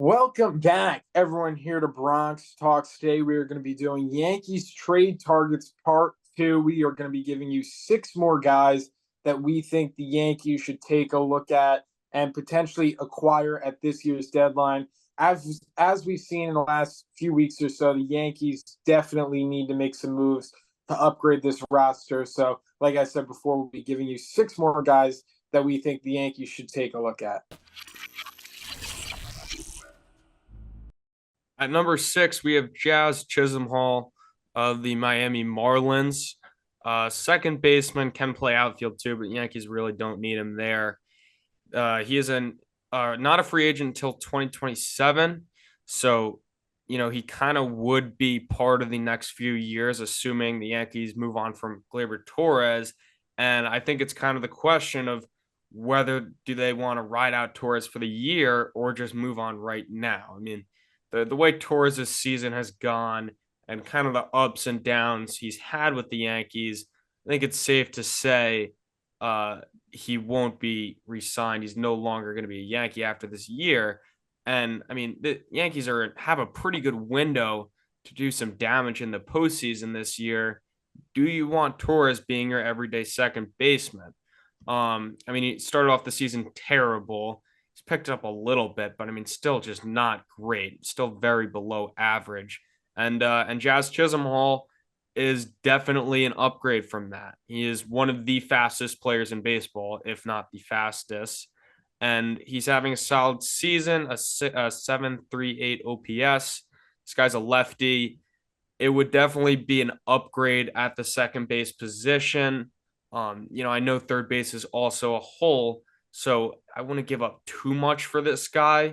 Welcome back, everyone, here to Bronx Talks. Today, we are going to be doing Yankees trade targets part two. We are going to be giving you six more guys that we think the Yankees should take a look at and potentially acquire at this year's deadline. As we've seen in the last few weeks or so, the Yankees definitely need to make some moves to upgrade this roster. So, like I said before, we'll be giving you six more guys that we think the Yankees should take a look at. At number 6, we have Jazz Chisholm of the Miami Marlins. Second baseman, can play outfield too, but Yankees really don't need him there. He is not a free agent until 2027. So, he kind of would be part of the next few years, assuming the Yankees move on from Gleyber Torres. And I think it's kind of the question of whether do they want to ride out Torres for the year or just move on right now. I mean, the way Torres' season has gone and kind of the ups and downs he's had with the Yankees, I think it's safe to say he won't be re-signed. He's no longer going to be a Yankee after this year. And I mean, the Yankees have a pretty good window to do some damage in the postseason this year. Do you want Torres being your everyday second baseman? I mean, he started off the season terrible. He's picked up a little bit, but I mean, still just not great. Still very below average. And Jazz Chisholm is definitely an upgrade from that. He is one of the fastest players in baseball, if not the fastest. And he's having a solid season, a 7.38 OPS. This guy's a lefty. It would definitely be an upgrade at the second base position. I know third base is also a hole, so I wouldn't give up too much for this guy.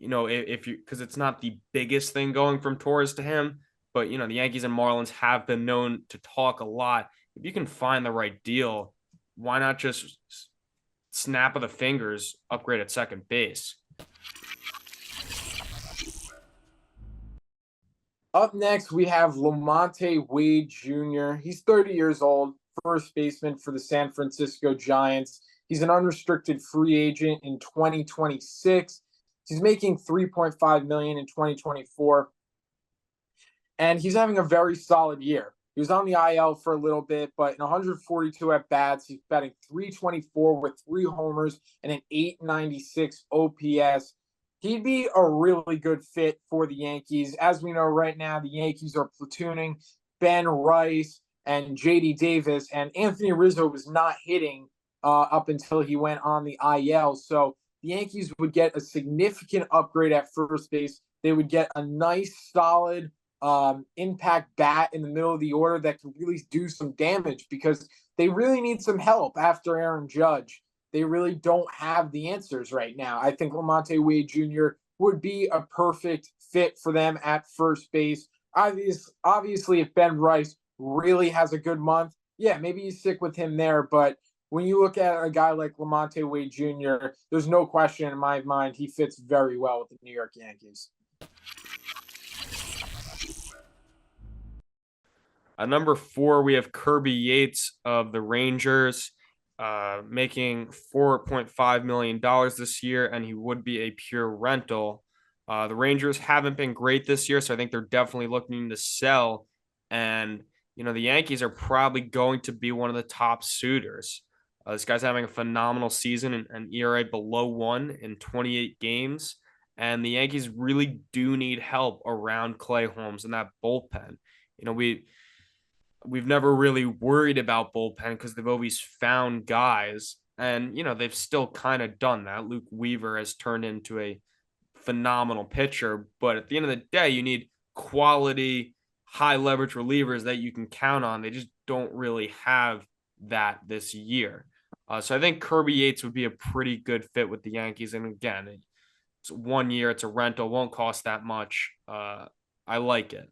If you because it's not the biggest thing going from Torres to him, but the Yankees and Marlins have been known to talk a lot. If you can find the right deal, why not just snap of the fingers, upgrade at second base? Up next, we have Lamonte Wade Jr. He's 30 years old, first baseman for the San Francisco Giants. He's an unrestricted free agent in 2026. He's making $3.5 million in 2024. And he's having a very solid year. He was on the IL for a little bit, but in 142 at-bats, he's batting .324 with 3 homers and an .896 OPS. He'd be a really good fit for the Yankees. As we know right now, the Yankees are platooning Ben Rice and J.D. Davis, and Anthony Rizzo was not hitting up until he went on the IL. So the Yankees would get a significant upgrade at first base. They would get a nice, solid impact bat in the middle of the order that can really do some damage because they really need some help after Aaron Judge. They really don't have the answers right now. I think Lamonte Wade Jr. would be a perfect fit for them at first base. Obviously, if Ben Rice really has a good month, yeah, maybe you stick with him there. But when you look at a guy like Lamonte Wade Jr., there's no question in my mind he fits very well with the New York Yankees. At number 4, we have Kirby Yates of the Rangers, making $4.5 million this year, and he would be a pure rental. The Rangers haven't been great this year, so I think they're definitely looking to sell. And, the Yankees are probably going to be one of the top suitors. This guy's having a phenomenal season, an ERA below 1 in 28 games. And the Yankees really do need help around Clay Holmes and that bullpen. We've never really worried about bullpen because they've always found guys, and they've still kind of done that. Luke Weaver has turned into a phenomenal pitcher, but at the end of the day, you need quality, high leverage relievers that you can count on. They just don't really have that this year. So I think Kirby Yates would be a pretty good fit with the Yankees. And again, it's 1 year, it's a rental, won't cost that much. I like it.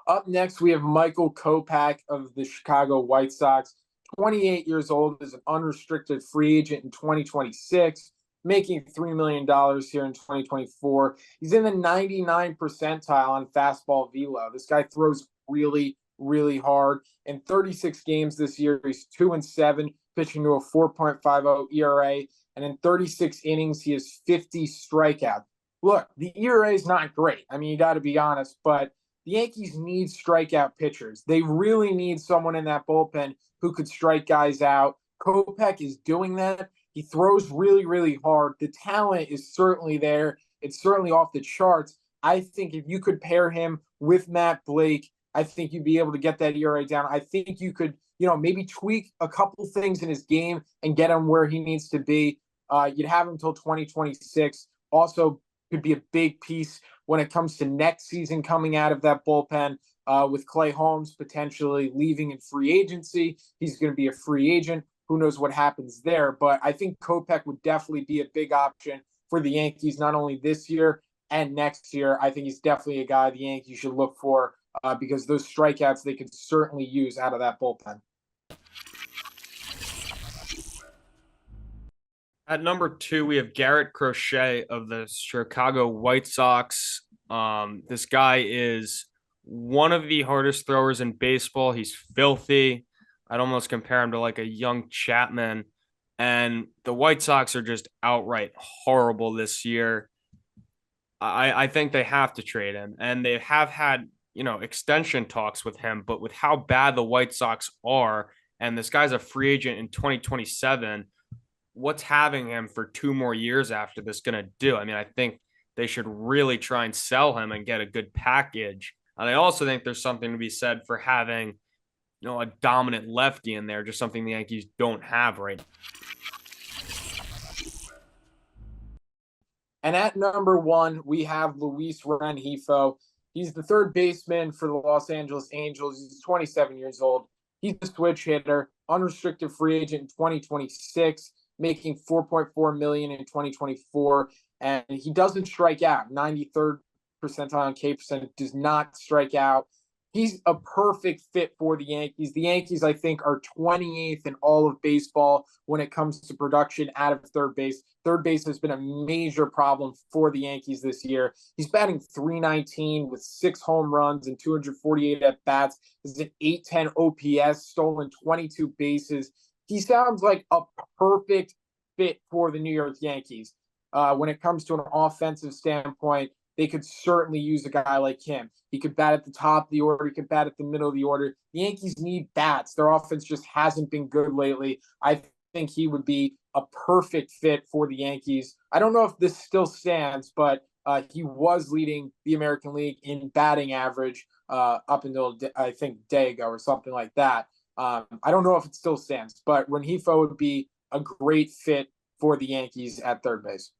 Up next, we have Michael Kopech of the Chicago White Sox. 28 years old, is an unrestricted free agent in 2026, making $3 million here in 2024. He's in the 99 percentile on fastball velo. This guy throws really, really hard. In 36 games this year, he's 2-7, pitching to a 4.50 ERA. And in 36 innings, he has 50 strikeouts. Look, the ERA is not great. I mean, you got to be honest, but the Yankees need strikeout pitchers. They really need someone in that bullpen who could strike guys out. Kopech is doing that. He throws really, really hard. The talent is certainly there. It's certainly off the charts. I think if you could pair him with Matt Blake, I think you'd be able to get that ERA down. I think you could, maybe tweak a couple things in his game and get him where he needs to be. You'd have him until 2026. Also, could be a big piece when it comes to next season coming out of that bullpen with Clay Holmes potentially leaving in free agency. He's going to be a free agent. Who knows what happens there? But I think Kopech would definitely be a big option for the Yankees, not only this year and next year. I think he's definitely a guy the Yankees should look for because those strikeouts they could certainly use out of that bullpen. At number 2, we have Garrett Crochet of the Chicago White Sox. This guy is one of the hardest throwers in baseball. He's filthy. I'd almost compare him to like a young Chapman. And the White Sox are just outright horrible this year. I think they have to trade him. And they have had, extension talks with him. But with how bad the White Sox are, and this guy's a free agent in 2027, what's having him for 2 more years after this going to do? I mean, I think they should really try and sell him and get a good package. And I also think there's something to be said for having, a dominant lefty in there, just something the Yankees don't have right now. And at number 1, we have Luis Rengifo. He's the third baseman for the Los Angeles Angels. He's 27 years old. He's a switch hitter, unrestricted free agent in 2026, making $4.4 million in 2024. And he doesn't strike out. 93rd percentile on K percent, does not strike out. He's a perfect fit for the Yankees. The Yankees, I think, are 28th in all of baseball when it comes to production out of third base. Third base has been a major problem for the Yankees this year. He's batting .319 with 6 home runs and 248 at-bats. This is an .810 OPS, stolen 22 bases. He sounds like a perfect fit for the New York Yankees. When it comes to an offensive standpoint, they could certainly use a guy like him. He could bat at the top of the order. He could bat at the middle of the order. The Yankees need bats. Their offense just hasn't been good lately. I think he would be a perfect fit for the Yankees. I don't know if this still stands, but he was leading the American League in batting average up until, I think, a day ago or something like that. I don't know if it still stands, but Rengifo would be a great fit for the Yankees at third base.